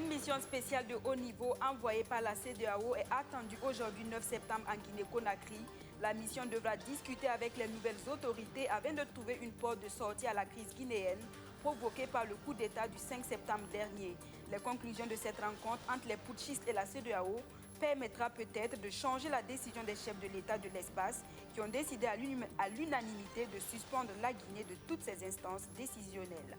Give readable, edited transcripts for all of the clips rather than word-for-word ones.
Une mission spéciale de haut niveau envoyée par la CEDEAO est attendue aujourd'hui 9 septembre en Guinée-Conakry. La mission devra discuter avec les nouvelles autorités afin de trouver une porte de sortie à la crise guinéenne provoquée par le coup d'État du 5 septembre dernier. Les conclusions de cette rencontre entre les putschistes et la CEDEAO permettra peut-être de changer la décision des chefs de l'État de l'espace qui ont décidé à l'unanimité de suspendre la Guinée de toutes ses instances décisionnelles.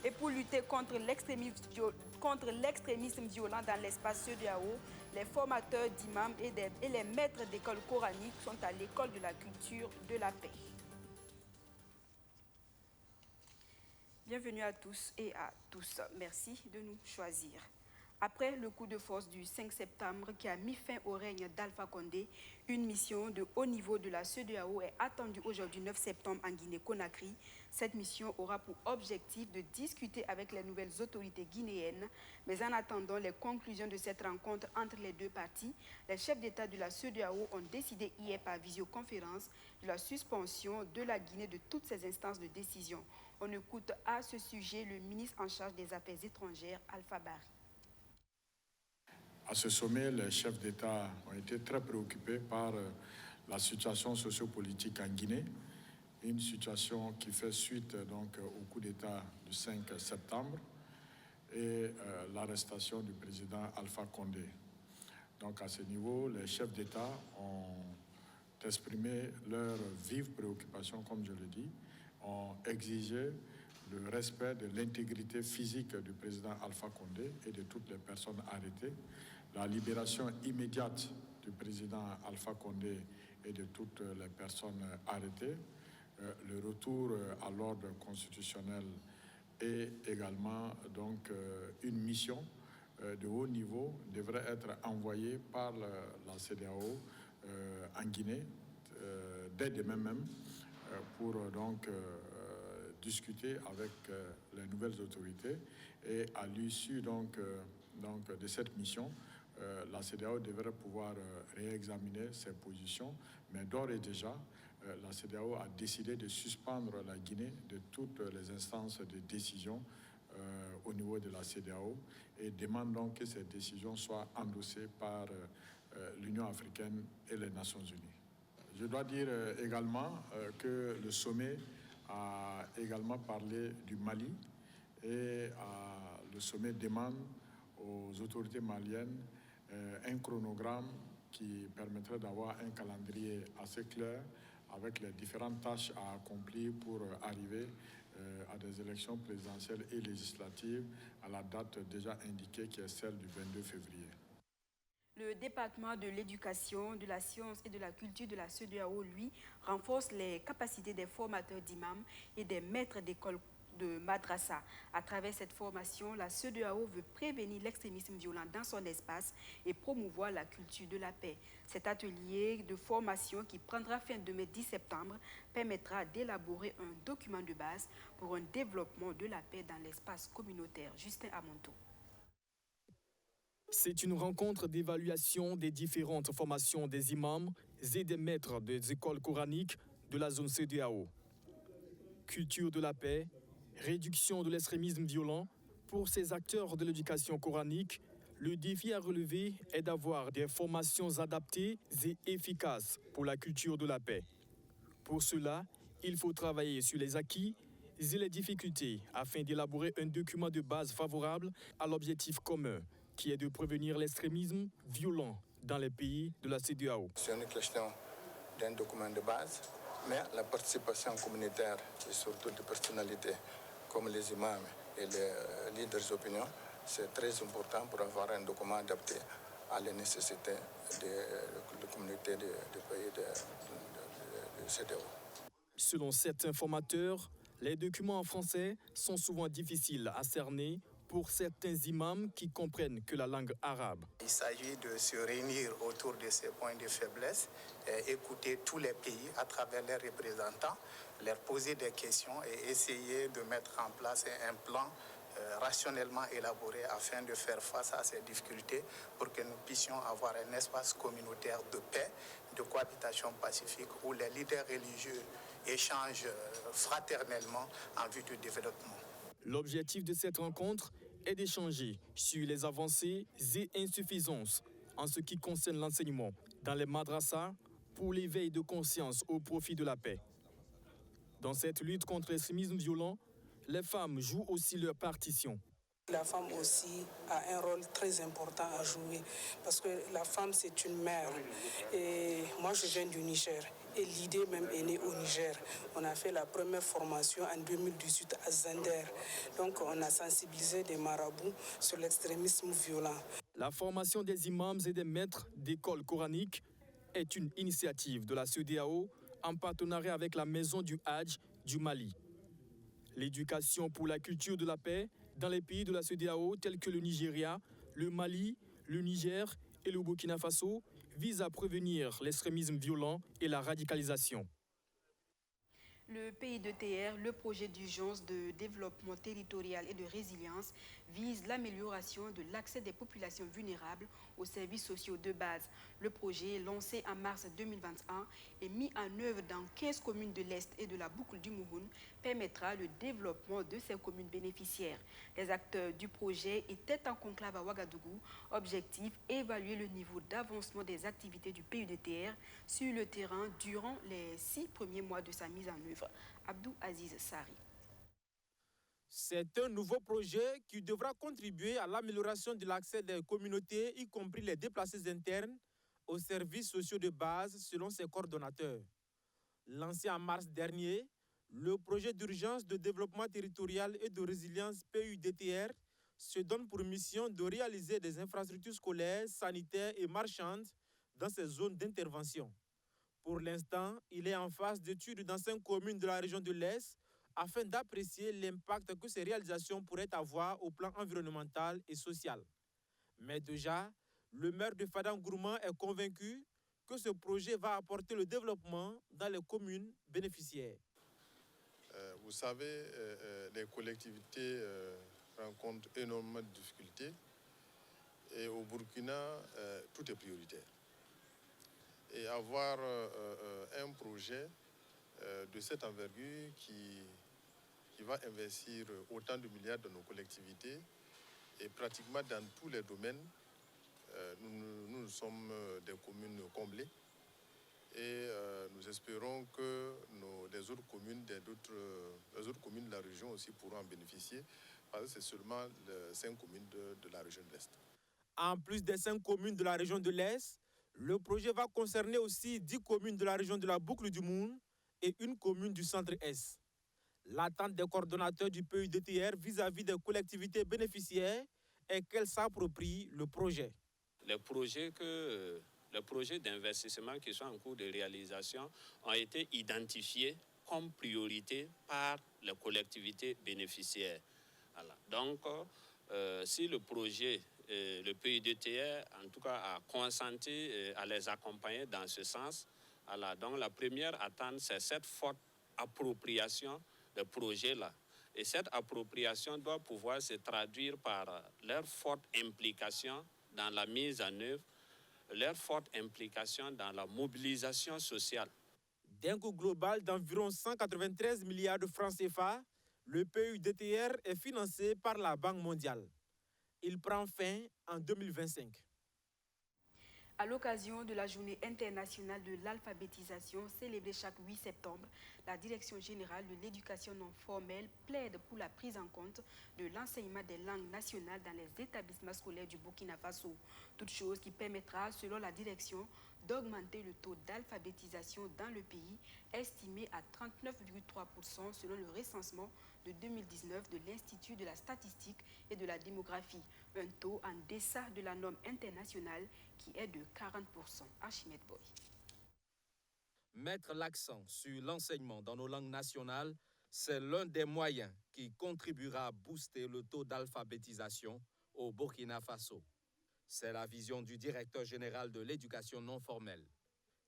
Et pour lutter contre l'extrémisme violent dans l'espace CEDEAO, les formateurs d'imams et les maîtres d'école coranique sont à l'école de la culture de la paix. Bienvenue à tous et à tous. Merci de nous choisir. Après le coup de force du 5 septembre qui a mis fin au règne d'Alpha Condé, une mission de haut niveau de la CEDEAO est attendue aujourd'hui 9 septembre en Guinée-Conakry. Cette mission aura pour objectif de discuter avec les nouvelles autorités guinéennes. Mais en attendant les conclusions de cette rencontre entre les deux parties, les chefs d'État de la CEDEAO ont décidé hier par visioconférence de la suspension de la Guinée de toutes ses instances de décision. On écoute à ce sujet le ministre en charge des Affaires étrangères, Alpha Barry. À ce sommet, les chefs d'État ont été très préoccupés par la situation sociopolitique en Guinée, une situation qui fait suite donc au coup d'État du 5 septembre et l'arrestation du président Alpha Condé. Donc à ce niveau, les chefs d'État ont exprimé leur vive préoccupation, comme je le dis, ont exigé le respect de l'intégrité physique du président Alpha Condé et de toutes les personnes arrêtées, la libération immédiate du président Alpha Condé et de toutes les personnes arrêtées, le retour à l'ordre constitutionnel et également donc une mission de haut niveau devrait être envoyée par la CEDEAO en Guinée dès demain même pour donc discuter avec les nouvelles autorités et à l'issue donc de cette mission, la CEDEAO devrait pouvoir réexaminer ses positions, mais d'ores et déjà, la CEDEAO a décidé de suspendre la Guinée de toutes les instances de décision au niveau de la CEDEAO et demande donc que ces décisions soient endossées par l'Union africaine et les Nations unies. Je dois dire également que le sommet a également parlé du Mali et le sommet demande aux autorités maliennes un chronogramme qui permettrait d'avoir un calendrier assez clair avec les différentes tâches à accomplir pour arriver à des élections présidentielles et législatives à la date déjà indiquée qui est celle du 22 février. Le département de l'éducation, de la science et de la culture de la CEDEAO, lui, renforce les capacités des formateurs d'imams et des maîtres d'école de madrasa. À travers cette formation, la CEDEAO veut prévenir l'extrémisme violent dans son espace et promouvoir la culture de la paix. Cet atelier de formation qui prendra fin demain 10 septembre permettra d'élaborer un document de base pour un développement de la paix dans l'espace communautaire. Justin Amonto. C'est une rencontre d'évaluation des différentes formations des imams et des maîtres des écoles coraniques de la zone CEDEAO. Culture de la paix, réduction de l'extrémisme violent. Pour ces acteurs de l'éducation coranique, le défi à relever est d'avoir des formations adaptées et efficaces pour la culture de la paix. Pour cela, il faut travailler sur les acquis et les difficultés afin d'élaborer un document de base favorable à l'objectif commun, qui est de prévenir l'extrémisme violent dans les pays de la CEDEAO. C'est une question d'un document de base, mais la participation communautaire et surtout de personnalités comme les imams et les leaders d'opinion, c'est très important pour avoir un document adapté à les nécessités de la communauté du pays de CEDEAO. Selon certains formateurs, les documents en français sont souvent difficiles à cerner pour certains imams qui comprennent que la langue arabe. Il s'agit de se réunir autour de ces points de faiblesse, écouter tous les pays à travers leurs représentants, leur poser des questions et essayer de mettre en place un plan rationnellement élaboré afin de faire face à ces difficultés pour que nous puissions avoir un espace communautaire de paix, de cohabitation pacifique où les leaders religieux échangent fraternellement en vue du développement. L'objectif de cette rencontre est d'échanger sur les avancées et insuffisances en ce qui concerne l'enseignement dans les madrasas pour l'éveil de conscience au profit de la paix. Dans cette lutte contre l'extrémisme violent, les femmes jouent aussi leur partition. La femme aussi a un rôle très important à jouer parce que la femme, c'est une mère. Et moi, je viens du Niger et l'idée même est née au Niger. On a fait la première formation en 2018 à Zender. Donc, on a sensibilisé des marabouts sur l'extrémisme violent. La formation des imams et des maîtres d'école coranique est une initiative de la CEDEAO en partenariat avec la Maison du Hadj du Mali. L'éducation pour la culture de la paix dans les pays de la CEDEAO tels que le Nigeria, le Mali, le Niger et le Burkina Faso vise à prévenir l'extrémisme violent et la radicalisation. Le PIDTR, le projet d'urgence de développement territorial et de résilience, vise l'amélioration de l'accès des populations vulnérables aux services sociaux de base. Le projet, lancé en mars 2021 et mis en œuvre dans 15 communes de l'Est et de la boucle du Mouhoun, permettra le développement de ces communes bénéficiaires. Les acteurs du projet étaient en conclave à Ouagadougou. Objectif, évaluer le niveau d'avancement des activités du PIDTR sur le terrain durant les 6 premiers mois de sa mise en œuvre. Abdou Aziz Sari. C'est un nouveau projet qui devra contribuer à l'amélioration de l'accès des communautés, y compris les déplacés internes, aux services sociaux de base selon ses coordonnateurs. Lancé en mars dernier, le projet d'urgence de développement territorial et de résilience PUDTR se donne pour mission de réaliser des infrastructures scolaires, sanitaires et marchandes dans ces zones d'intervention. Pour l'instant, il est en phase d'étude dans 5 communes de la région de l'Est afin d'apprécier l'impact que ces réalisations pourraient avoir au plan environnemental et social. Mais déjà, le maire de Fadam-Gourma est convaincu que ce projet va apporter le développement dans les communes bénéficiaires. Vous savez, les collectivités rencontrent énormément de difficultés et au Burkina, tout est prioritaire. Et avoir un projet de cette envergure qui va investir autant de milliards dans nos collectivités et pratiquement dans tous les domaines, nous sommes des communes comblées et nous espérons que les autres communes de la région aussi pourront en bénéficier parce que c'est seulement les 5 communes de la région de l'Est. En plus des 5 communes de la région de l'Est, le projet va concerner aussi 10 communes de la région de la boucle du Moun et une commune du centre-Est. L'attente des coordonnateurs du PUDTR vis-à-vis des collectivités bénéficiaires est qu'elles s'approprient le projet. Les projets d'investissement qui sont en cours de réalisation ont été identifiés comme priorité par les collectivités bénéficiaires. Voilà. Donc, si le projet, le PUDTR, en tout cas, a consenti à les accompagner dans ce sens, voilà. Donc la première attente, c'est cette forte appropriation de projet-là. Et cette appropriation doit pouvoir se traduire par leur forte implication dans la mise en œuvre, leur forte implication dans la mobilisation sociale. D'un coût global d'environ 193 milliards de francs CFA, le PUDTR est financé par la Banque mondiale. Il prend fin en 2025. À l'occasion de la Journée internationale de l'alphabétisation célébrée chaque 8 septembre, la Direction générale de l'éducation non formelle plaide pour la prise en compte de l'enseignement des langues nationales dans les établissements scolaires du Burkina Faso. Toute chose qui permettra, selon la direction, d'augmenter le taux d'alphabétisation dans le pays, estimé à 39,3% selon le recensement de 2019 de l'Institut de la statistique et de la démographie, un taux en deçà de la norme internationale qui est de 40%. Archimède Boy. Mettre l'accent sur l'enseignement dans nos langues nationales, c'est l'un des moyens qui contribuera à booster le taux d'alphabétisation au Burkina Faso. C'est la vision du directeur général de l'éducation non formelle.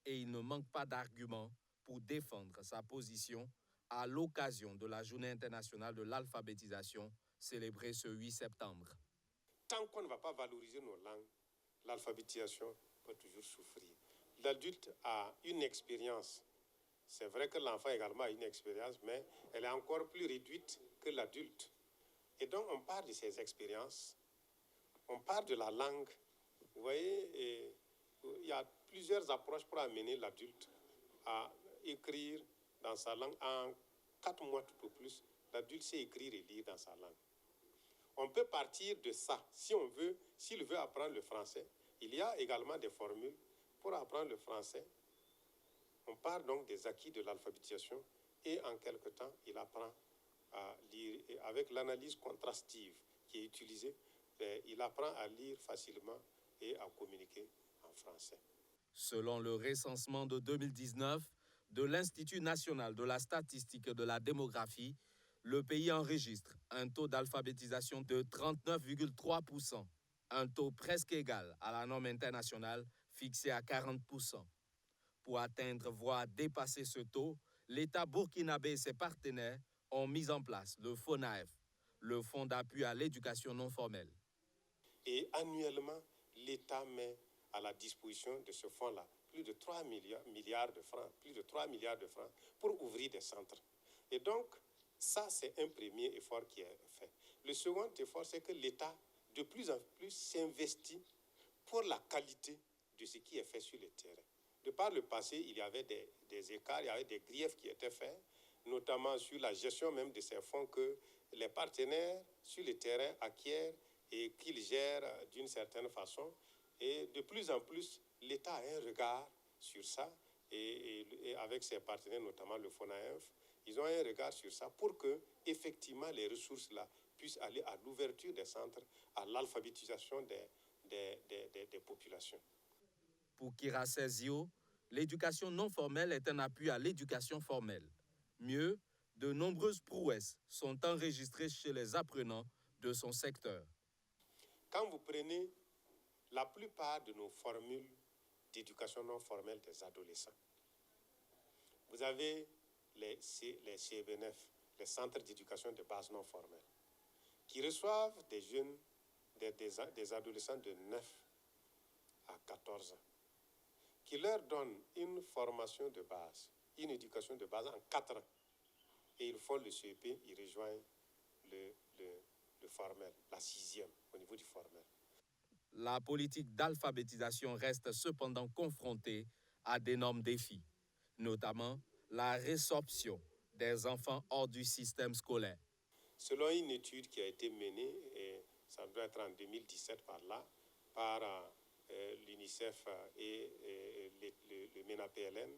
Et il ne manque pas d'arguments pour défendre sa position à l'occasion de la Journée internationale de l'alphabétisation célébrée ce 8 septembre. Tant qu'on ne va pas valoriser nos langues, l'alphabétisation peut toujours souffrir. L'adulte a une expérience. C'est vrai que l'enfant également a une expérience, mais elle est encore plus réduite que l'adulte. Et donc, on part de ces expériences, on part de la langue. Vous voyez, il y a plusieurs approches pour amener l'adulte à écrire dans sa langue. En 4 mois tout au plus, l'adulte sait écrire et lire dans sa langue. On peut partir de ça. S'il veut apprendre le français, il y a également des formules pour apprendre le français. On part donc des acquis de l'alphabétisation et en quelque temps, il apprend à lire. Et avec l'analyse contrastive qui est utilisée, il apprend à lire facilement et à communiquer en français. Selon le recensement de 2019 de l'Institut national de la statistique et de la démographie, le pays enregistre un taux d'alphabétisation de 39,3%, un taux presque égal à la norme internationale fixée à 40%. Pour atteindre, voire dépasser ce taux, l'État burkinabé et ses partenaires ont mis en place le FONAEF, le Fonds d'appui à l'éducation non formelle. Et annuellement, l'État met à la disposition de ce fonds-là plus de 3 milliards de francs, pour ouvrir des centres. Et donc, ça, c'est un premier effort qui est fait. Le second effort, c'est que l'État, de plus en plus, s'investit pour la qualité de ce qui est fait sur le terrain. De par le passé, il y avait des écarts, il y avait des griefs qui étaient faits, notamment sur la gestion même de ces fonds que les partenaires sur le terrain acquièrent et qu'ils gèrent d'une certaine façon. Et de plus en plus, l'État a un regard sur ça, et avec ses partenaires, notamment le FONAEF, ils ont un regard sur ça pour que, effectivement, les ressources-là puissent aller à l'ouverture des centres, à l'alphabétisation des populations. Pour Kira Sezio, l'éducation non formelle est un appui à l'éducation formelle. Mieux, de nombreuses prouesses sont enregistrées chez les apprenants de son secteur. Quand vous prenez la plupart de nos formules d'éducation non formelle des adolescents, vous avez les CBNF, les centres d'éducation de base non formelle, qui reçoivent des jeunes, des adolescents de 9 à 14 ans, qui leur donnent une formation de base, une éducation de base en 4 ans. Et ils font le CEP, ils rejoignent le formel, la 6e au niveau du formel. La politique d'alphabétisation reste cependant confrontée à d'énormes défis, notamment la résorption des enfants hors du système scolaire. Selon une étude qui a été menée, et ça doit être en 2017 par là, par l'UNICEF et le MENA-PLN,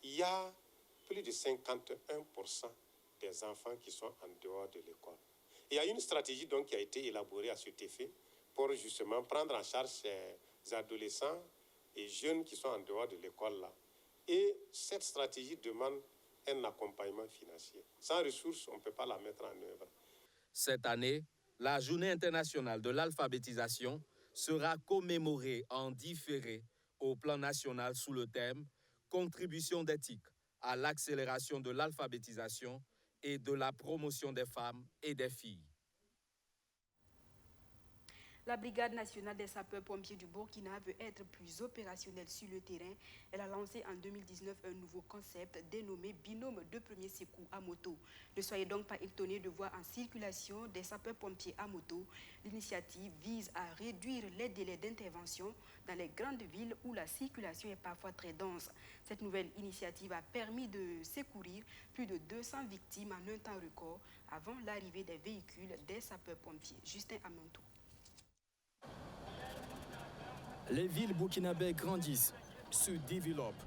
il y a plus de 51% des enfants qui sont en dehors de l'école. Il y a une stratégie donc qui a été élaborée à cet effet pour justement prendre en charge ces adolescents et jeunes qui sont en dehors de l'école là. Et cette stratégie demande un accompagnement financier. Sans ressources, on ne peut pas la mettre en œuvre. Cette année, la Journée internationale de l'alphabétisation sera commémorée en différé au plan national sous le thème « Contribution d'éthique à l'accélération de l'alphabétisation et de la promotion des femmes et des filles ». La Brigade nationale des sapeurs-pompiers du Burkina veut être plus opérationnelle sur le terrain. Elle a lancé en 2019 un nouveau concept dénommé binôme de premier secours à moto. Ne soyez donc pas étonnés de voir en circulation des sapeurs-pompiers à moto. L'initiative vise à réduire les délais d'intervention dans les grandes villes où la circulation est parfois très dense. Cette nouvelle initiative a permis de secourir plus de 200 victimes en un temps record avant l'arrivée des véhicules des sapeurs-pompiers. Justin Amantou. Les villes burkinabées grandissent, se développent.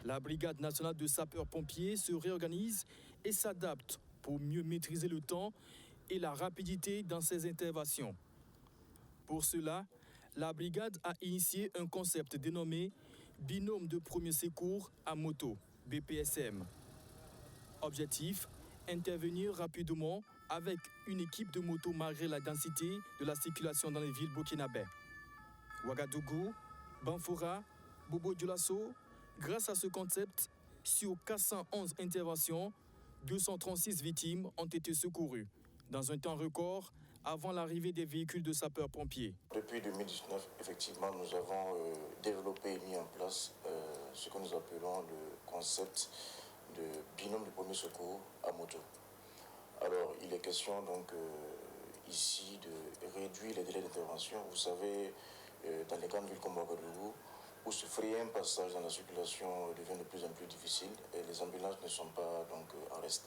La Brigade nationale de sapeurs-pompiers se réorganise et s'adapte pour mieux maîtriser le temps et la rapidité dans ses interventions. Pour cela, la Brigade a initié un concept dénommé binôme de premier secours à moto, BPSM. Objectif, intervenir rapidement avec une équipe de motos malgré la densité de la circulation dans les villes burkinabées. Ouagadougou, Banfora, Bobo Dioulasso, grâce à ce concept, sur 411 interventions, 236 victimes ont été secourues, dans un temps record avant l'arrivée des véhicules de sapeurs-pompiers. Depuis 2019, effectivement, nous avons développé et mis en place ce que nous appelons le concept de binôme de premier secours à moto. Alors, il est question donc ici de réduire les délais d'intervention. Vous savez, dans les grandes villes comme Ouagadougou, où se frayer un passage dans la circulation devient de plus en plus difficile et les ambulances ne sont pas donc en reste.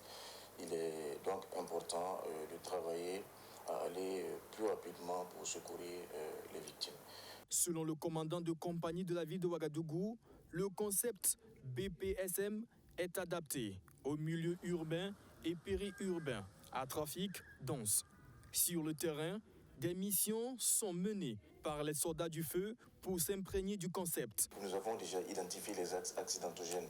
Il est donc important de travailler à aller plus rapidement pour secourir les victimes. Selon le commandant de compagnie de la ville de Ouagadougou, le concept BPSM est adapté au milieu urbain et périurbain à trafic dense. Sur le terrain, des missions sont menées par les soldats du feu pour s'imprégner du concept. Nous avons déjà identifié les axes accidentogènes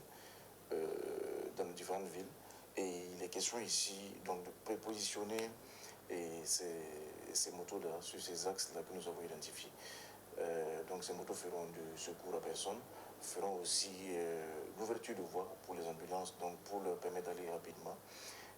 dans les différentes villes et il est question ici donc, de prépositionner ces motos-là sur ces axes-là que nous avons identifiés. Donc ces motos feront du secours à personne, feront aussi l'ouverture de voies pour les ambulances, donc pour leur permettre d'aller rapidement.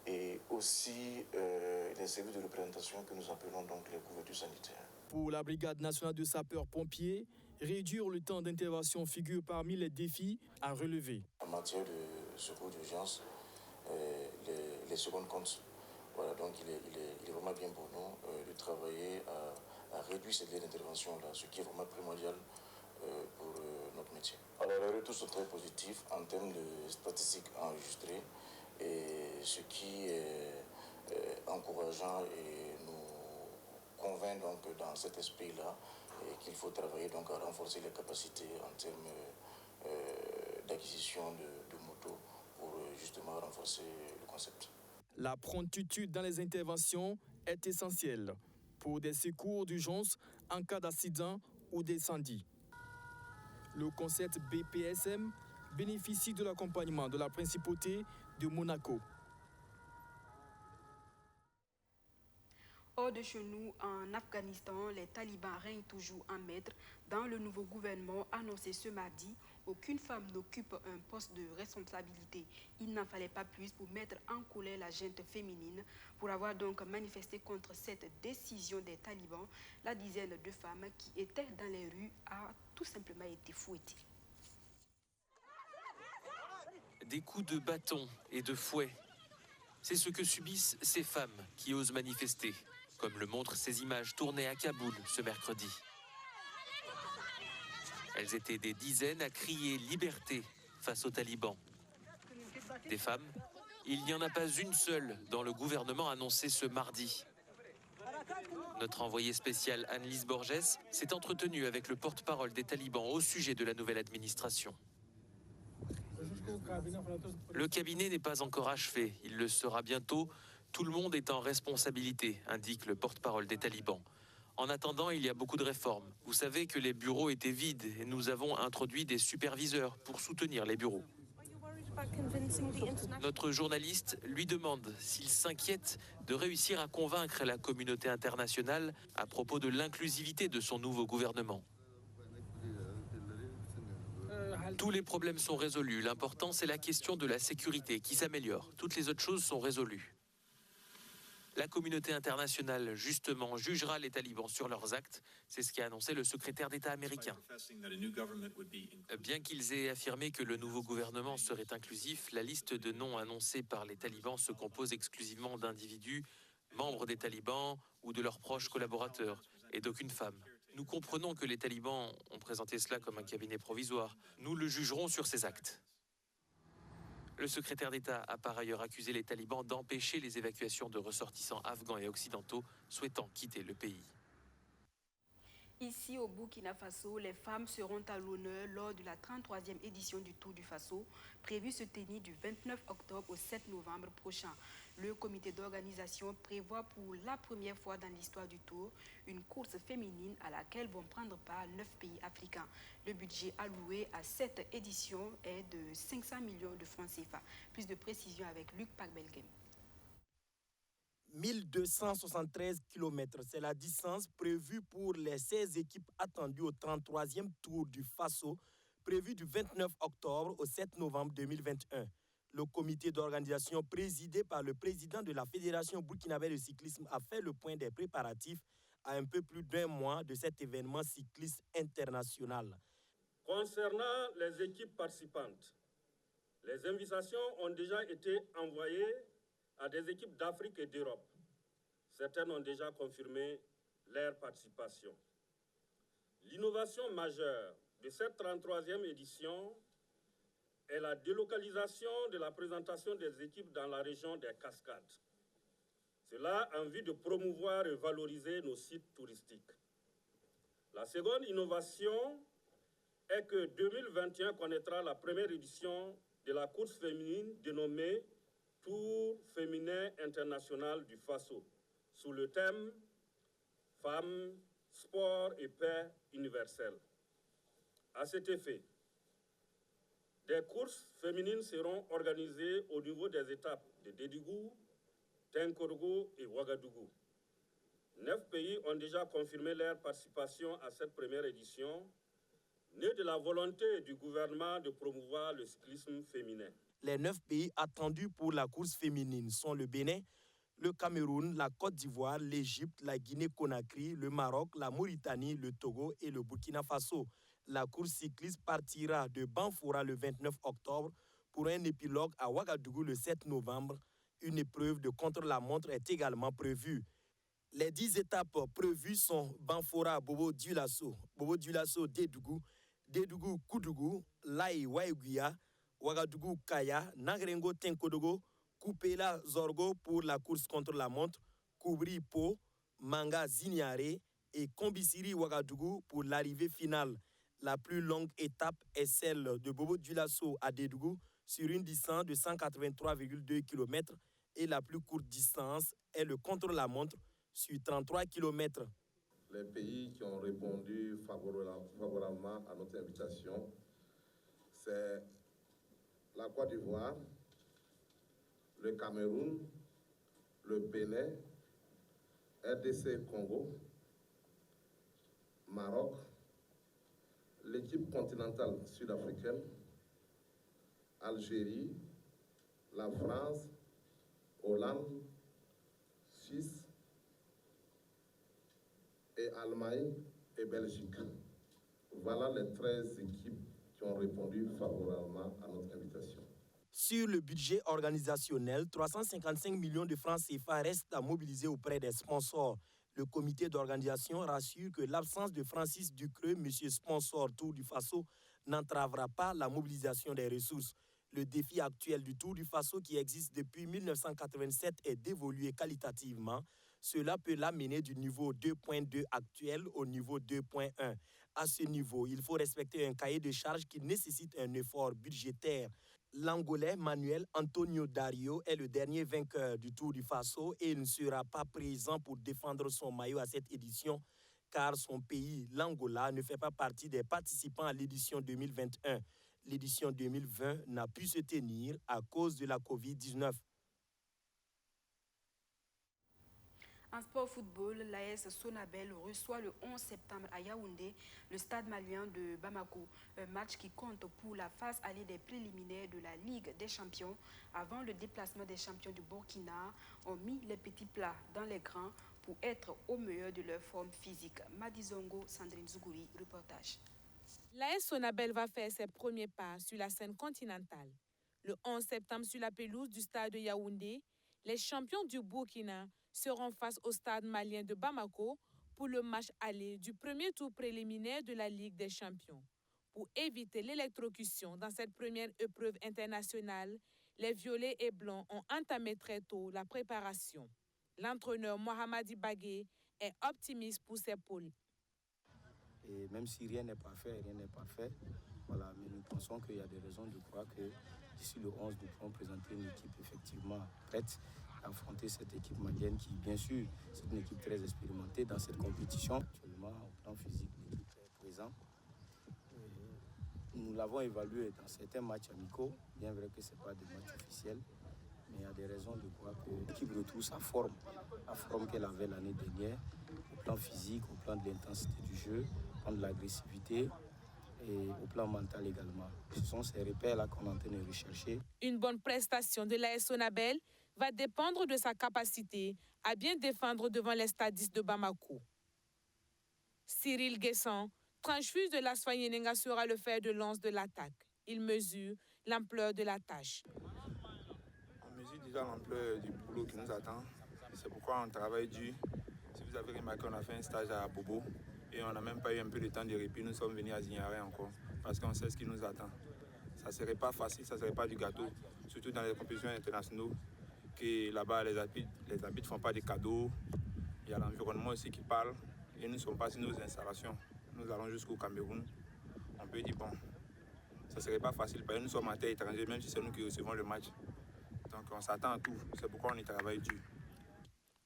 Et aussi les services de représentation que nous appelons donc les couvertures sanitaires. Pour la Brigade nationale de sapeurs-pompiers, réduire le temps d'intervention figure parmi les défis à relever. En matière de secours d'urgence, les secondes comptent. Voilà, donc il est vraiment bien pour nous de travailler à réduire ces délais d'intervention-là, ce qui est vraiment primordial pour notre métier. Alors les retours sont très positifs en termes de statistiques enregistrées et ce qui est encourageant et nous convainc donc dans cet esprit-là qu'il faut travailler donc à renforcer les capacités en termes d'acquisition de motos pour justement renforcer le concept. La promptitude dans les interventions est essentielle pour des secours d'urgence en cas d'accident ou d'incendie. Le concept BPSM bénéficie de l'accompagnement de la principauté de Monaco. Hors de chez nous, en Afghanistan, les talibans règnent toujours en maître. Dans le nouveau gouvernement annoncé ce mardi, aucune femme n'occupe un poste de responsabilité. Il n'en fallait pas plus pour mettre en colère la gente féminine. Pour avoir donc manifesté contre cette décision des talibans, la dizaine de femmes qui étaient dans les rues a tout simplement été fouettée. Des coups de bâton et de fouet, c'est ce que subissent ces femmes qui osent manifester, comme le montrent ces images tournées à Kaboul ce mercredi. Elles étaient des dizaines à crier « liberté » face aux talibans. Des femmes, il n'y en a pas une seule dans le gouvernement annoncé ce mardi. Notre envoyée spéciale Annelise Borges s'est entretenue avec le porte-parole des talibans au sujet de la nouvelle administration. Le cabinet n'est pas encore achevé, il le sera bientôt. Tout le monde est en responsabilité, indique le porte-parole des talibans. En attendant, il y a beaucoup de réformes. Vous savez que les bureaux étaient vides et nous avons introduit des superviseurs pour soutenir les bureaux. Notre journaliste lui demande s'il s'inquiète de réussir à convaincre la communauté internationale à propos de l'inclusivité de son nouveau gouvernement. Tous les problèmes sont résolus. L'important, c'est la question de la sécurité qui s'améliore. Toutes les autres choses sont résolues. La communauté internationale, justement, jugera les talibans sur leurs actes. C'est ce qu'a annoncé le secrétaire d'État américain. Bien qu'ils aient affirmé que le nouveau gouvernement serait inclusif, la liste de noms annoncés par les talibans se compose exclusivement d'individus, membres des talibans ou de leurs proches collaborateurs, et d'aucune femme. Nous comprenons que les talibans ont présenté cela comme un cabinet provisoire. Nous le jugerons sur ses actes. Le secrétaire d'État a par ailleurs accusé les talibans d'empêcher les évacuations de ressortissants afghans et occidentaux souhaitant quitter le pays. Ici au Burkina Faso, les femmes seront à l'honneur lors de la 33e édition du Tour du Faso, prévue se tenir du 29 octobre au 7 novembre prochain. Le comité d'organisation prévoit pour la première fois dans l'histoire du Tour une course féminine à laquelle vont prendre part 9 pays africains. Le budget alloué à cette édition est de 500 millions de francs CFA. Plus de précisions avec Luc Pacbelgem. 1273 km, c'est la distance prévue pour les 16 équipes attendues au 33e Tour du Faso, prévu du 29 octobre au 7 novembre 2021. Le comité d'organisation présidé par le président de la Fédération burkinabé de cyclisme a fait le point des préparatifs à un peu plus d'un mois de cet événement cycliste international. Concernant les équipes participantes, les invitations ont déjà été envoyées à des équipes d'Afrique et d'Europe. Certaines ont déjà confirmé leur participation. L'innovation majeure de cette 33e édition est la délocalisation de la présentation des équipes dans la région des Cascades. Cela en vue de promouvoir et valoriser nos sites touristiques. La seconde innovation est que 2021 connaîtra la première édition de la course féminine dénommée Tour féminin international du Faso, sous le thème Femmes, sport et paix universelle. À cet effet, des courses féminines seront organisées au niveau des étapes de Dédougou, Tinkorgo et Ouagadougou. 9 pays ont déjà confirmé leur participation à cette première édition, née de la volonté du gouvernement de promouvoir le cyclisme féminin. Les 9 pays attendus pour la course féminine sont le Bénin, le Cameroun, la Côte d'Ivoire, l'Égypte, la Guinée-Conakry, le Maroc, la Mauritanie, le Togo et le Burkina Faso. La course cycliste partira de Banfora le 29 octobre pour un épilogue à Ouagadougou le 7 novembre. Une épreuve de contre-la-montre est également prévue. Les 10 étapes prévues sont Banfora, Bobo-Dioulasso, Dédougou, Dédougou-Koudougou, Laye-Waïguia, Ouagadougou-Kaya, Nagrengo-Tinkodogo, Koupela-Zorgo pour la course contre la montre, Koubri-Po, Manga-Ziniare et Kombisiri-Ouagadougou pour l'arrivée finale. La plus longue étape est celle de Bobo-Dioulasso à Dédougou sur une distance de 183,2 km et la plus courte distance est le contre-la-montre sur 33 km. Les pays qui ont répondu favorablement à notre invitation, c'est la Côte d'Ivoire, le Cameroun, le Bénin, RDC Congo, Maroc, l'équipe continentale sud-africaine, Algérie, la France, Hollande, Suisse et Allemagne et Belgique. Voilà les 13 équipes qui ont répondu favorablement à notre invitation. Sur le budget organisationnel, 355 millions de francs CFA restent à mobiliser auprès des sponsors. Le comité d'organisation rassure que l'absence de Francis Ducreux, monsieur sponsor Tour du Faso, n'entravera pas la mobilisation des ressources. Le défi actuel du Tour du Faso qui existe depuis 1987 est d'évoluer qualitativement. Cela peut l'amener du niveau 2.2 actuel au niveau 2.1. À ce niveau, il faut respecter un cahier de charges qui nécessite un effort budgétaire. L'Angolais Manuel Antonio Dario est le dernier vainqueur du Tour du Faso et il ne sera pas présent pour défendre son maillot à cette édition car son pays, l'Angola, ne fait pas partie des participants à l'édition 2021. L'édition 2020 n'a pu se tenir à cause de la Covid-19. En sport football, l'AS Sonabel reçoit le 11 septembre à Yaoundé le stade malien de Bamako. Un match qui compte pour la phase allée des préliminaires de la Ligue des champions. Avant le déplacement des champions du Burkina, ont mis les petits plats dans les grands pour être au meilleur de leur forme physique. Madizongo, Sandrine Zougouri, reportage. L'AS Sonabel va faire ses premiers pas sur la scène continentale. Le 11 septembre, sur la pelouse du stade de Yaoundé, les champions du Burkina seront face au stade malien de Bamako pour le match aller du premier tour préliminaire de la Ligue des champions. Pour éviter l'électrocution dans cette première épreuve internationale, les violets et blancs ont entamé très tôt la préparation. L'entraîneur Mohamadi Bagué est optimiste pour ses poules. Et même si rien n'est parfait, voilà, mais nous pensons qu'il y a des raisons de croire que d'ici le 11, nous pourrons présenter une équipe effectivement prête à affronter cette équipe malienne qui, bien sûr, c'est une équipe très expérimentée dans cette compétition. Actuellement, au plan physique, l'équipe est présente. Nous l'avons évalué dans certains matchs amicaux, bien vrai que ce n'est pas des matchs officiels, mais il y a des raisons de croire que l'équipe retrouve sa forme, la forme qu'elle avait l'année dernière, au plan physique, au plan de l'intensité du jeu, au plan de l'agressivité et au plan mental également. Ce sont ces repères-là qu'on est en train de rechercher. Une bonne prestation de l'AS Sonabel va dépendre de sa capacité à bien défendre devant les stadistes de Bamako. Cyril Guesson, transfuse de l'AS Yenenga, sera le fer de lance de l'attaque. Il mesure l'ampleur de la tâche. On mesure déjà l'ampleur du boulot qui nous attend. C'est pourquoi on travaille dur. Si vous avez remarqué, on a fait un stage à Bobo et on n'a même pas eu un peu de temps de répit. Nous sommes venus à Zignaré encore parce qu'on sait ce qui nous attend. Ça ne serait pas facile, ça ne serait pas du gâteau, surtout dans les compétitions internationales, que là-bas les arbitres ne font pas de cadeaux. Il y a l'environnement aussi qui parle et nous ne sommes pas sur nos installations. Nous allons jusqu'au Cameroun. On peut dire, bon, ça ne serait pas facile parce que nous sommes en terre étrangère, même si c'est nous qui recevons le match. Donc on s'attend à tout, c'est pourquoi on y travaille dur.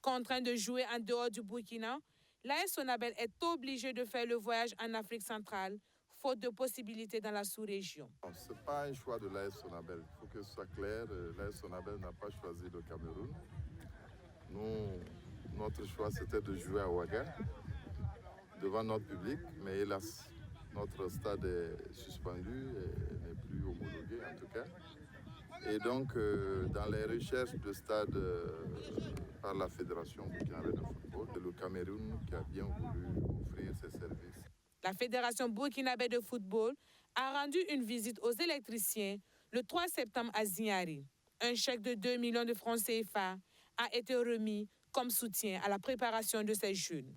Contraint de jouer en dehors du Burkina, l'AS Sonabel est obligé de faire le voyage en Afrique centrale, faute de possibilités dans la sous-région. Ce n'est pas un choix de l'AS Sonabel. Il faut que ce soit clair, l'AS Sonabel n'a pas choisi le Cameroun. Notre choix, c'était de jouer à Ouaga, devant notre public, mais hélas, notre stade est suspendu et n'est plus homologué en tout cas. Et donc, dans les recherches de stade par la Fédération burkinabé de football, c'est le Cameroun qui a bien voulu offrir ses services. La Fédération burkinabé de football a rendu une visite aux électriciens le 3 septembre à Zignaré. Un chèque de 2 millions de francs CFA a été remis comme soutien à la préparation de ces jeunes.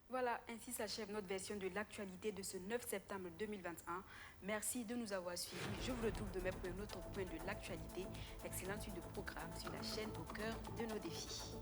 Voilà, ainsi s'achève notre version de l'actualité de ce 9 septembre 2021. Merci de nous avoir suivis. Je vous retrouve demain pour un autre point de l'actualité. Excellente suite de programme sur la chaîne au cœur de nos défis.